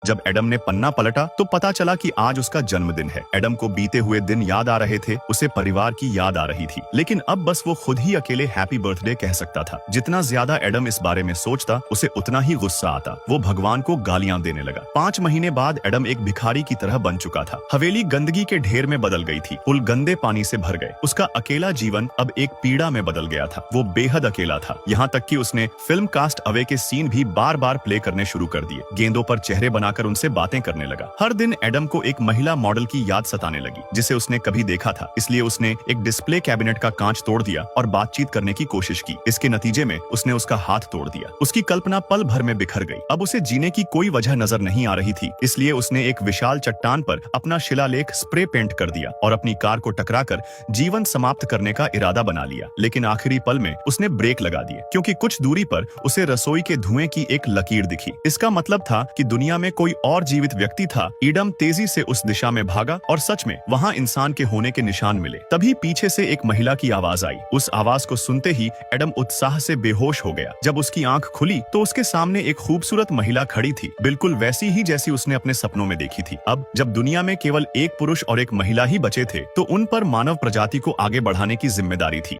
जब एडम ने पन्ना पलटा तो पता चला कि आज उसका जन्मदिन है। एडम को बीते हुए दिन याद आ रहे थे, उसे परिवार की याद आ रही थी, लेकिन अब बस वो खुद ही अकेले हैप्पी बर्थडे कह सकता था। जितना ज्यादा एडम इस बारे में सोचता, उसे उतना ही गुस्सा आता। वो भगवान को गालियां देने लगा। 5 महीने बाद एडम एक भिखारी की तरह बन चुका था। हवेली गंदगी के ढेर में बदल गई थी, पुल गंदे पानी से भर गए। उसका अकेला जीवन अब एक पीड़ा में बदल गया था। वो बेहद अकेला था, यहाँ तक कि उसने फिल्म कास्ट अवे के सीन भी बार बार प्ले करने शुरू कर दिए। गेंदों पर चेहरे बनाकर उनसे बातें करने लगा। हर दिन एडम को एक महिला मॉडल की याद सताने लगी, जिसे उसने कभी देखा था। इसलिए उसने एक डिस्प्ले कैबिनेट का कांच तोड़ दिया और बातचीत करने की कोशिश की। इसके नतीजे में उसने उसका हाथ तोड़ दिया। उसकी कल्पना पल भर में बिखर गई। अब उसे जीने की कोई वजह नजर नहीं आ रही थी, इसलिए उसने एक विशाल चट्टान पर अपना शिलालेख स्प्रे पेंट कर दिया और अपनी कार को टकराकर जीवन समाप्त करने का इरादा बना लिया। लेकिन आखिरी पल में उसने ब्रेक लगा दिए, क्योंकि कुछ दूरी पर उसे रसोई के धुएं की एक लकीर दिखी। इसका मतलब था कि दुनिया में कोई और जीवित व्यक्ति था। एडम तेजी से उस दिशा में भागा और सच में वहां इंसान के होने के निशान मिले। तभी पीछे से एक महिला की आवाज आई। उस आवाज को सुनते ही एडम उत्साह से बेहोश हो गया। जब उसकी आंख खुली तो उसके सामने एक खूबसूरत महिला खड़ी थी, बिल्कुल वैसी ही जैसी उसने अपने सपनों में देखी थी। अब जब दुनिया में केवल एक पुरुष और एक महिला ही बचे थे, तो उन पर मानव प्रजाति को आगे बढ़ाने की जिम्मेदारी थी।